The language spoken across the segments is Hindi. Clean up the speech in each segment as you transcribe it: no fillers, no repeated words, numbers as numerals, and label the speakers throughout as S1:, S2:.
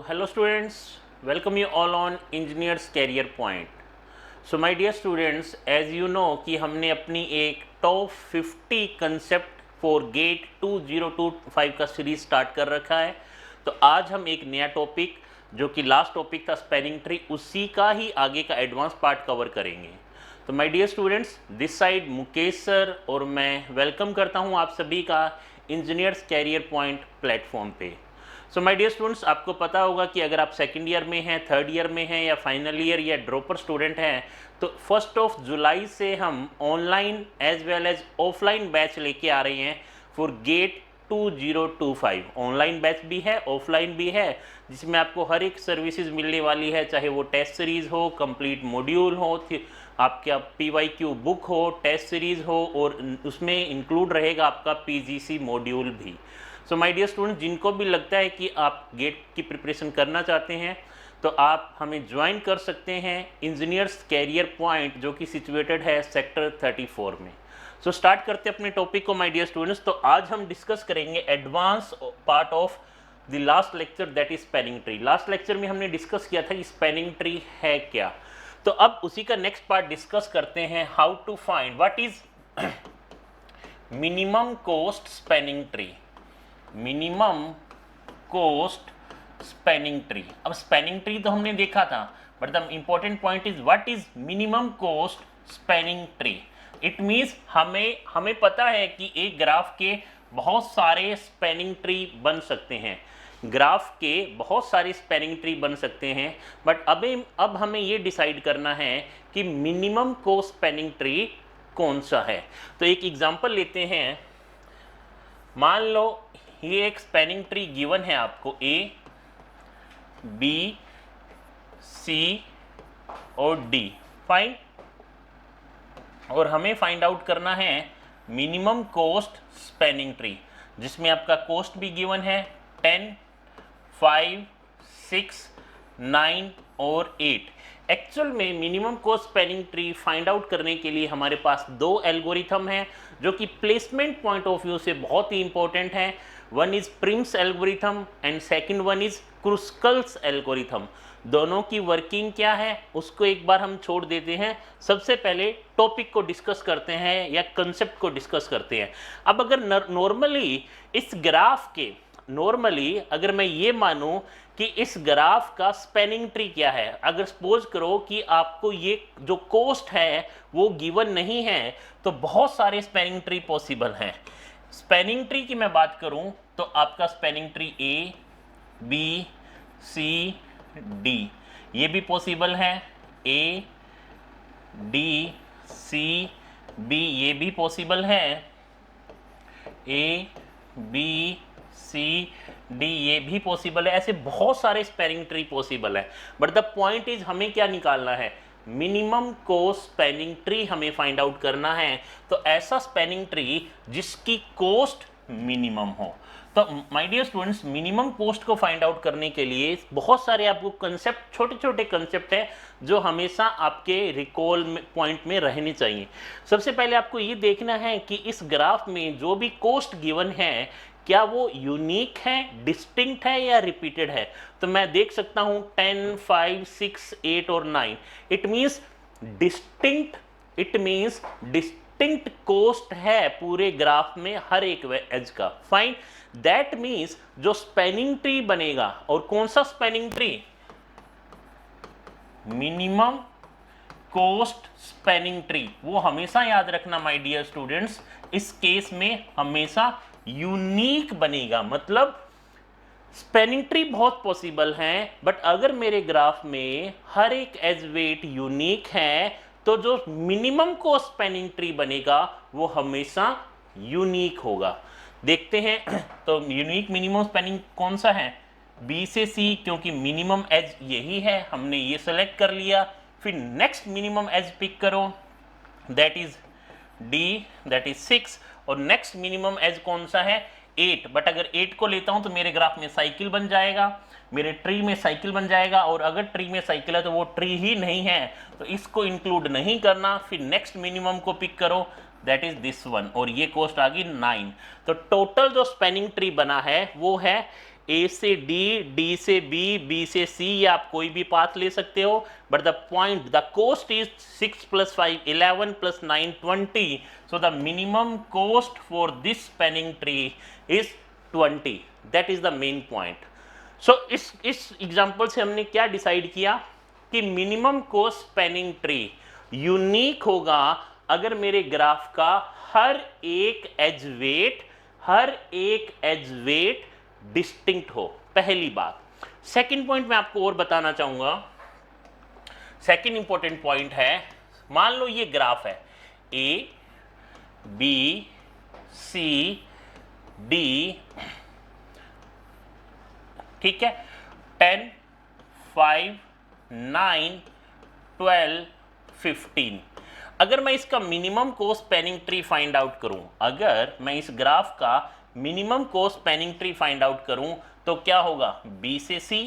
S1: hello students, welcome you all on Engineers Career Point. So my dear students, as you know कि हमने अपनी एक टॉप 50 कंसेप्ट फॉर गेट 2025 का सीरीज स्टार्ट कर रखा है। तो आज हम एक नया टॉपिक जो कि लास्ट टॉपिक था स्पैनिंग ट्री, उसी का ही आगे का एडवांस पार्ट कवर करेंगे। तो my dear students, this side Mukesh sir और मैं वेलकम करता हूं आप सभी का इंजीनियर्स कैरियर पॉइंट प्लेटफॉर्म पे। सो माय डियर स्टूडेंट्स, आपको पता होगा कि अगर आप सेकंड ईयर में हैं, थर्ड ईयर में हैं या फाइनल ईयर या ड्रॉपर स्टूडेंट हैं, तो 1 जुलाई से हम online as well as offline batch लेके आ रहे हैं फॉर गेट 2025। ऑनलाइन बैच भी है, ऑफलाइन भी है, जिसमें आपको हर एक सर्विसेज मिलने वाली है, चाहे वो टेस्ट सीरीज़ हो, कंप्लीट मॉड्यूल हो, आपका PYQ बुक हो, टेस्ट सीरीज़ हो, और उसमें इंक्लूड रहेगा आपका PGC मॉड्यूल भी। सो माय डियर स्टूडेंट, जिनको भी लगता है कि आप गेट की प्रिपरेशन करना चाहते हैं तो आप हमें ज्वाइन कर सकते हैं इंजीनियर्स कैरियर पॉइंट, जो कि सिचुएटेड है सेक्टर 34 में। सो स्टार्ट करते हैं अपने टॉपिक को माय डियर स्टूडेंट्स। तो आज हम डिस्कस करेंगे advance part of the last lecture, that is spanning tree. Last lecture में हमने डिस्कस किया था कि स्पैनिंग ट्री है क्या। तो अब उसी का नेक्स्ट पार्ट डिस्कस करते हैं, how to find what is minimum cost spanning tree. Minimum cost spanning tree. अब स्पैनिंग ट्री तो हमने देखा था, but the important point is what is minimum cost spanning tree. It means हमें पता है कि एक ग्राफ के बहुत सारे स्पैनिंग ट्री बन सकते हैं, ग्राफ के बहुत सारे स्पैनिंग ट्री बन सकते हैं, बट अब हमें ये डिसाइड करना है कि मिनिमम कॉस्ट स्पैनिंग ट्री कौन सा है। तो एक एग्जांपल लेते हैं। मान लो ये एक स्पैनिंग ट्री गिवन है आपको, A, B, C और D, फाइन। और हमें फाइंड आउट करना है मिनिमम कॉस्ट स्पैनिंग ट्री, जिसमें आपका कॉस्ट भी गिवन है 10, 5, 6, 9 और 8। एक्चुअल में minimum cost spanning tree find out करने के लिए हमारे पास दो एल्गोरिथम हैं, जो कि प्लेसमेंट पॉइंट ऑफ व्यू से बहुत ही इंपॉर्टेंट है। One is Prim's algorithm and second one is Kruskal's algorithm. दोनों की वर्किंग क्या है उसको एक बार हम छोड़ देते हैं, सबसे पहले टॉपिक को डिस्कस करते हैं या कंसेप्ट को डिस्कस करते हैं। अब अगर नॉर्मली इस ग्राफ के अगर मैं ये मानूं कि इस ग्राफ का स्पैनिंग ट्री क्या है, अगर सपोज करो कि आपको ये जो कॉस्ट है वो गिवन नहीं है, तो बहुत सारे स्पैनिंग ट्री पॉसिबल हैं। स्पैनिंग ट्री की मैं बात करूं तो आपका spanning tree A, B, C, D ये भी पॉसिबल है, A, D, C, B ये भी पॉसिबल है, A, B, C, D ये भी पॉसिबल है। ऐसे बहुत सारे स्पैनिंग ट्री पॉसिबल है, बट द पॉइंट इज हमें क्या निकालना है, मिनिमम कॉस्ट स्पैनिंग ट्री हमें फाइंड आउट करना है। तो ऐसा स्पैनिंग ट्री जिसकी कॉस्ट मिनिमम हो। तो my dear students, minimum cost को फाइंड आउट करने के लिए बहुत सारे आपको कंसेप्ट, छोटे छोटे कंसेप्ट हैं जो हमेशा आपके रिकॉल पॉइंट में रहने चाहिए। सबसे पहले आपको ये देखना है कि इस ग्राफ में जो भी कॉस्ट गिवन है क्या वो यूनिक है, डिस्टिंक्ट है या रिपीटेड है। तो मैं देख सकता हूं 10, 5, 6, 8 और 9। इट मींस डिस्टिंक्ट कॉस्ट है पूरे ग्राफ में हर एक एज का, फाइन। दैट मींस जो स्पैनिंग ट्री बनेगा, और कौन सा spanning tree, minimum cost spanning tree, वो हमेशा याद रखना माय डियर स्टूडेंट्स, इस केस में हमेशा यूनिक बनेगा। मतलब स्पैनिंग ट्री बहुत पॉसिबल हैं, बट अगर मेरे ग्राफ में हर एक एज वेट यूनिक है, तो जो मिनिमम को स्पैनिंग ट्री बनेगा वो हमेशा यूनिक होगा। देखते हैं तो यूनिक मिनिमम स्पैनिंग कौन सा है, B से C, क्योंकि मिनिमम एज यही है, हमने ये सेलेक्ट कर लिया। फिर नेक्स्ट मिनिमम एज पिक करो, that is D, that is 6, और नेक्स्ट मिनिमम एज कौन सा है, 8। बट अगर 8 को लेता हूं तो मेरे ग्राफ में साइकिल बन जाएगा, मेरे ट्री में साइकिल बन जाएगा, और अगर ट्री में साइकिल है तो वो ट्री ही नहीं है, तो इसको इंक्लूड नहीं करना। फिर नेक्स्ट मिनिमम को पिक करो, दैट इज दिस वन, और ये कॉस्ट आ गई 9। तो टोटल जो स्पैनिंग ट्री बना है वो है ए से डी, डी से बी, बी से सी, या आप कोई भी पाथ ले सकते हो, but the point, the cost is 6 + 5 11 + 9 20, so the minimum cost for this spanning tree is 20. that is the main point. so इस एग्जांपल से हमने क्या डिसाइड किया कि minimum cost spanning tree unique होगा अगर मेरे ग्राफ का हर एक एज वेट डिस्टिंक्ट हो, पहली बात। सेकंड पॉइंट मैं आपको और बताना चाहूंगा, सेकंड इंपॉर्टेंट पॉइंट है, मान लो ये ग्राफ है ए बी सी डी, ठीक है, 10 5 9 12 15। अगर मैं इसका minimum cost spanning tree find out करूं, अगर मैं इस ग्राफ का minimum cost spanning tree find out करूं तो क्या होगा, बी से C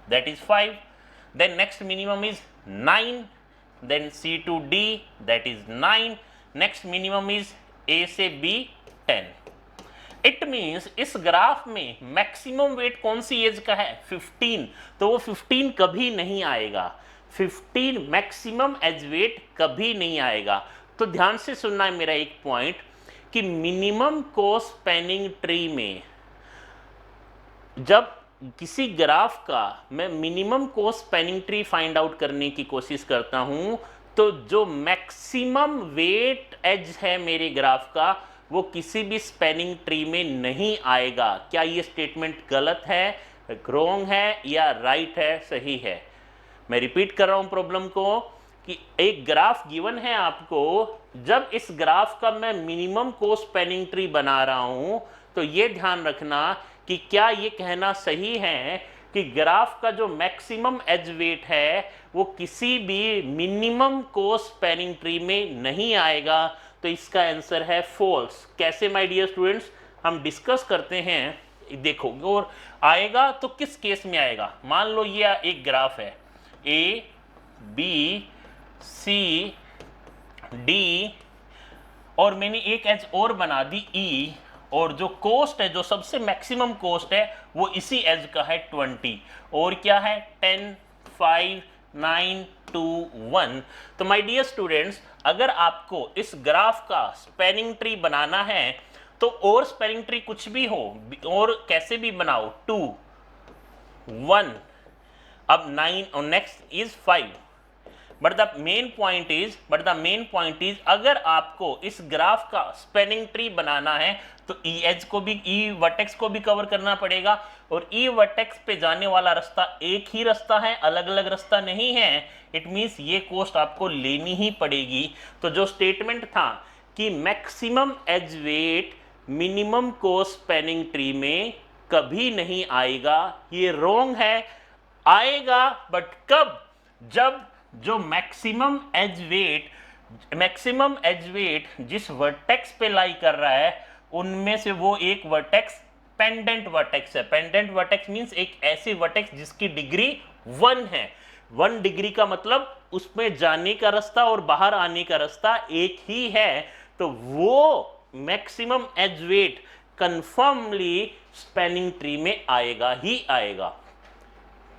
S1: that is 5, then next minimum is 9, then C to D that is 9, next minimum is A से बी 10। इट मीन्स इस ग्राफ में मैक्सिमम वेट कौन सी एज का है, 15, तो वो 15 कभी नहीं आएगा, 15 मैक्सिमम एज वेट कभी नहीं आएगा। तो ध्यान से सुनना है मेरा एक पॉइंट कि मिनिमम कोस्ट स्पैनिंग ट्री में जब किसी ग्राफ का मैं minimum cost spanning tree find out करने की कोशिश करता हूं, तो जो मैक्सिमम वेट एज है मेरे ग्राफ का वो किसी भी स्पैनिंग ट्री में नहीं आएगा। क्या ये स्टेटमेंट गलत है, रॉन्ग है, या राइट है, सही है? मैं रिपीट कर रहा हूं प्रॉब्लम को कि एक ग्राफ गिवन है आपको, जब इस ग्राफ का मैं मिनिमम कोस्ट स्पैनिंग ट्री बना रहा हूं तो ये ध्यान रखना कि क्या ये कहना सही है कि ग्राफ का जो मैक्सिमम एज वेट है वो किसी भी मिनिमम कोस्ट स्पैनिंग ट्री में नहीं आएगा। तो इसका आंसर है फॉल्स। कैसे माय डियर स्टूडेंट्स, हम डिस्कस करते हैं। देखो, और आएगा तो किस केस में आएगा, मान लो ये एक ग्राफ है ए बी सी डी और मैंने एक एज और बना दी ई, और जो कोस्ट है, जो सबसे मैक्सिमम कोस्ट है वो इसी एज का है 20, और क्या है 10 5 9 2 1। तो माय डियर स्टूडेंट्स, अगर आपको इस ग्राफ का स्पैनिंग ट्री बनाना है तो और स्पैनिंग ट्री कुछ भी हो और कैसे भी बनाओ, 2 1 अब 9 और next is 5, but the main point is अगर आपको इस ग्राफ का स्पैनिंग ट्री बनाना है तो ई एज को भी, ई वर्टेक्स को भी कवर करना पड़ेगा, और ई वर्टेक्स पे जाने वाला रास्ता एक ही रास्ता है, अलग अलग रास्ता नहीं है। इट मींस ये कोस्ट आपको लेनी ही पड़ेगी। तो जो स्टेटमेंट था कि maximum edge weight minimum cost spanning tree में कभी नहीं आएगा, ये रॉन्ग है। आएगा, बट कब, जब जो मैक्सिमम एज वेट जिस वर्टेक्स पे लाई कर रहा है उनमें से वो एक वर्टेक्स पेंडेंट वर्टेक्स है। पेंडेंट वर्टेक्स मींस एक ऐसी वर्टेक्स जिसकी डिग्री 1 है। 1 डिग्री का मतलब उसमें जाने का रास्ता और बाहर आने का रास्ता एक ही है। तो वो maximum edge weight confirmly spanning tree में आएगा ही आएगा।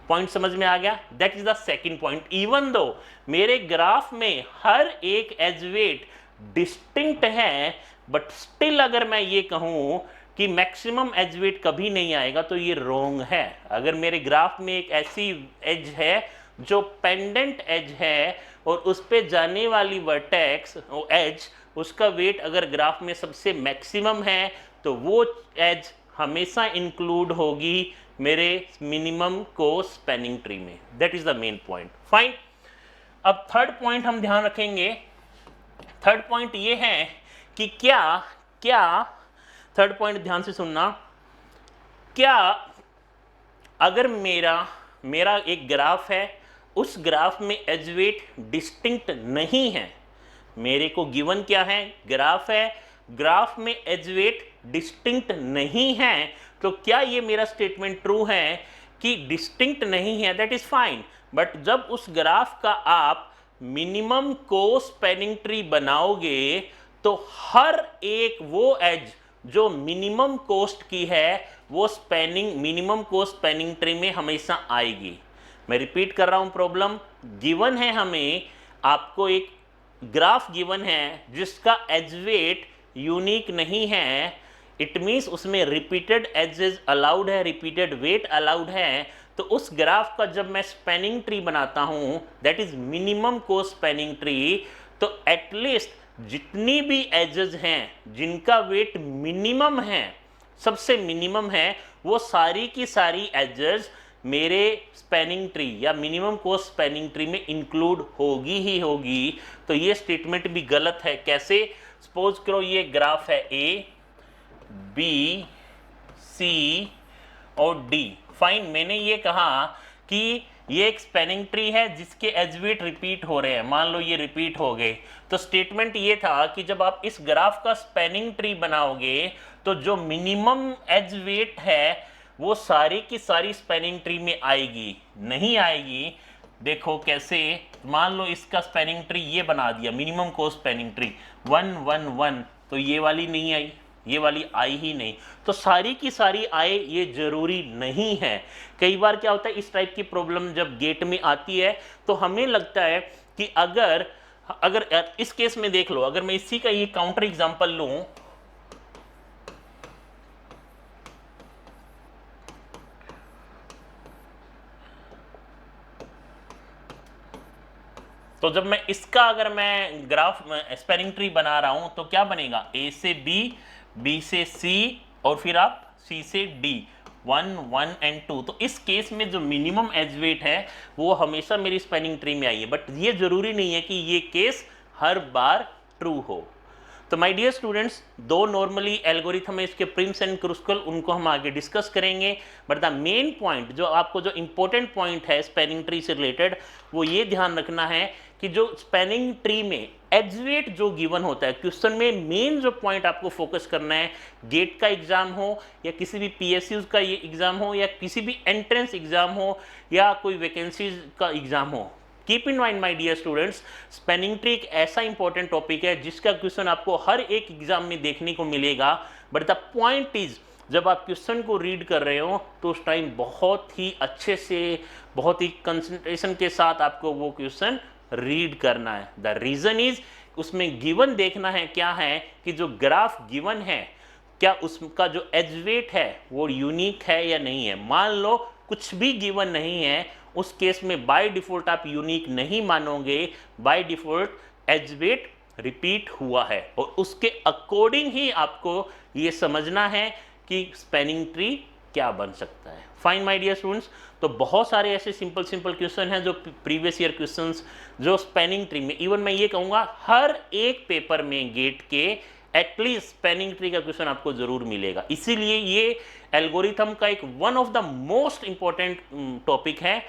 S1: पॉइंट समझ में आ गया? That is the second point. Even though मेरे ग्राफ में हर एक एज वेट डिस्टिंक्ट है, बट स्टिल अगर मैं ये कहूं कि मैक्सिमम एज वेट कभी नहीं आएगा तो ये रॉन्ग है। अगर मेरे ग्राफ में एक ऐसी एज है जो पेंडेंट एज है और उस पे जाने वाली वर्टेक्स एज, उसका वेट अगर ग्राफ में सबसे मैक्सिमम है तो वो एज हमेशा इंक्लूड होगी मेरे मिनिमम कोस्ट स्पैनिंग ट्री में। That is the main point. Fine. अब थर्ड पॉइंट हम ध्यान रखेंगे। थर्ड पॉइंट ये है कि क्या थर्ड पॉइंट ध्यान से सुनना, क्या अगर मेरा एक ग्राफ है, उस ग्राफ में एज वेट डिस्टिंक्ट नहीं है, मेरे को गिवन क्या है, ग्राफ है, ग्राफ में एज वेट डिस्टिंक्ट नहीं है, तो क्या ये मेरा स्टेटमेंट ट्रू है कि डिस्टिंक्ट नहीं है? That is fine. बट जब उस ग्राफ का आप मिनिमम कोस्ट स्पैनिंग ट्री बनाओगे तो हर एक वो एज जो मिनिमम कोस्ट की है वो मिनिमम कोस्ट स्पैनिंग ट्री में हमेशा आएगी। मैं रिपीट कर रहा हूं, प्रॉब्लम गिवन है, हमें आपको एक ग्राफ गिवन है जिसका एज वेट यूनिक नहीं है, इट मीन्स उसमें रिपीटेड एजेस अलाउड है, रिपीटेड वेट अलाउड है। तो उस ग्राफ का जब मैं स्पैनिंग ट्री बनाता हूं, that is minimum cost spanning tree, तो एटलीस्ट जितनी भी एजेस हैं जिनका वेट मिनिमम है, सबसे मिनिमम है, वो सारी की सारी एजेस मेरे स्पैनिंग ट्री या मिनिमम कोस्ट स्पैनिंग ट्री में इंक्लूड होगी ही होगी। तो ये स्टेटमेंट भी गलत है। कैसे? सपोज करो ये ग्राफ है ए, बी, सी और डी। फाइन, मैंने ये कहा कि ये एक स्पैनिंग ट्री है जिसके एज वेट रिपीट हो रहे हैं, मान लो ये रिपीट हो गए। तो स्टेटमेंट ये था कि जब आप इस ग्राफ का स्पैनिंग ट्री बनाओगे तो जो मिनिमम एज वेट है वो सारी की सारी स्पैनिंग ट्री में आएगी, नहीं आएगी। देखो कैसे, मान लो इसका स्पैनिंग ट्री ये बना दिया, मिनिमम कोस्ट स्पैनिंग ट्री 1 1 1, तो ये वाली नहीं आई, ये वाली आई ही नहीं। तो सारी की सारी आए ये जरूरी नहीं है। कई बार क्या होता है, इस टाइप की प्रॉब्लम जब गेट में आती है तो हमें लगता है कि अगर इस केस में देख लो, अगर मैं इसी का ये काउंटर एग्जांपल लूं, तो जब मैं इसका अगर मैं ग्राफ स्पैनिंग ट्री बना रहा हूं तो क्या बनेगा, ए से बी, बी से सी और फिर आप सी से डी, 1 1 एंड 2। तो इस केस में जो मिनिमम एज वेट है वो हमेशा मेरी स्पैनिंग ट्री में आई है, बट ये जरूरी नहीं है कि ये केस हर बार ट्रू हो। तो माय डियर स्टूडेंट्स, दो नॉर्मली एल्गोरिथम है इसके, प्रिम्स एंड क्रूस्कल, उनको हम आगे डिस्कस करेंगे। बट द मेन पॉइंट, जो आपको जो इंपॉर्टेंट पॉइंट है स्पैनिंग ट्री से रिलेटेड, वो ये ध्यान रखना है कि जो स्पैनिंग ट्री में एज वेट जो गिवन होता है, क्वेश्चन में मेन जो पॉइंट आपको फोकस करना है, गेट का एग्जाम हो या किसी भी पीएसयू का ये एग्जाम हो या किसी भी एंट्रेंस एग्जाम हो या कोई वैकेंसीज का एग्जाम हो, keep in mind my dear students, spanning tree एक ऐसा इंपॉर्टेंट टॉपिक है जिसका क्वेश्चन आपको हर एक एग्जाम में देखने को मिलेगा। बट द पॉइंट इज, जब आप क्वेश्चन को रीड कर रहे हो तो उस टाइम बहुत ही अच्छे से, बहुत ही कंसंट्रेशन के साथ आपको वो क्वेश्चन रीड करना है। द रीजन इज, उसमें गिवन देखना है क्या है कि जो ग्राफ गिवन है क्या उसका जो एज वेट है वो यूनिक है या नहीं है। मान लो कुछ भी गिवन नहीं है, उस केस में बाय डिफॉल्ट आप यूनिक नहीं मानोगे, by default edge weight repeat हुआ है और उसके अकॉर्डिंग ही आपको ये समझना है कि स्पैनिंग ट्री क्या बन सकता है। फाइन माय डियर स्टूडेंट्स, तो बहुत सारे ऐसे सिंपल क्वेश्चन हैं जो प्रीवियस ईयर क्वेश्चंस जो स्पैनिंग ट्री में, इवन मैं ये कहूँगा हर एक पेपर में गेट के एटलीस्ट स्पैनिंग ट्री का क्वेश्चन आपको जरूर मिलेगा। इसीलिए ये एल्गोरिथम का एक one of the most important topic है।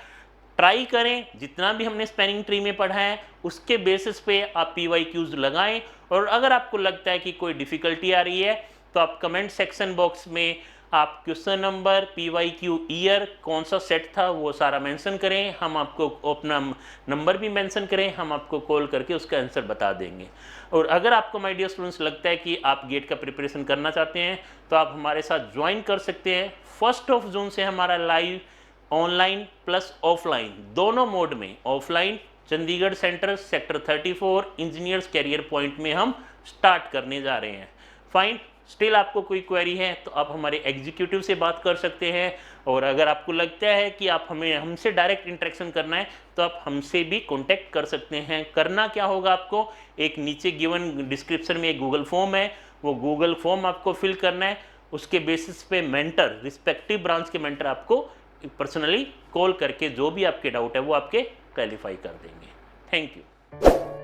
S1: ट्राई करें, जितना भी हमने स्पैनिंग ट्री में पढ़ा है उसके बेसिस पे आप PYQs लगाएं, और अगर आपको लगता है कि कोई डिफिकल्टी आ रही है तो आप कमेंट सेक्शन बॉक्स में आप क्वेश्चन नंबर, PYQ ईयर, कौन सा सेट था वो सारा मेंशन करें, हम आपको अपना नंबर भी मेंशन करें, हम आपको कॉल करके उसका आंसर बता देंगे। और अगर आपको माय डियर स्टूडेंट्स लगता है कि आप गेट का प्रिपरेशन करना चाहते हैं तो आप हमारे साथ ज्वाइन कर सकते हैं। 1 जून से हमारा लाइव ऑनलाइन प्लस ऑफलाइन दोनों मोड में, offline Chandigarh centre sector 34 engineers career point में हम स्टार्ट करने जा रहे हैं। फाइन, स्टिल आपको कोई क्वेरी है तो आप हमारे एग्जीक्यूटिव से बात कर सकते हैं, और अगर आपको लगता है कि आप हमसे डायरेक्ट इंटरेक्शन करना है तो आप हमसे भी कांटेक्ट कर सकते हैं। करना क्या होगा, आपको एक नीचे गिवन डिस्क्रिप्शन में एक गूगल फॉर्म है, वो गूगल फॉर्म आपको फिल करना है, उसके बेसिस पे मेंटर, रिस्पेक्टिव ब्रांच के मेंटर आपको पर्सनली कॉल करके जो भी आपके डाउट है वो आपके क्लैरिफाई कर देंगे। Thank you.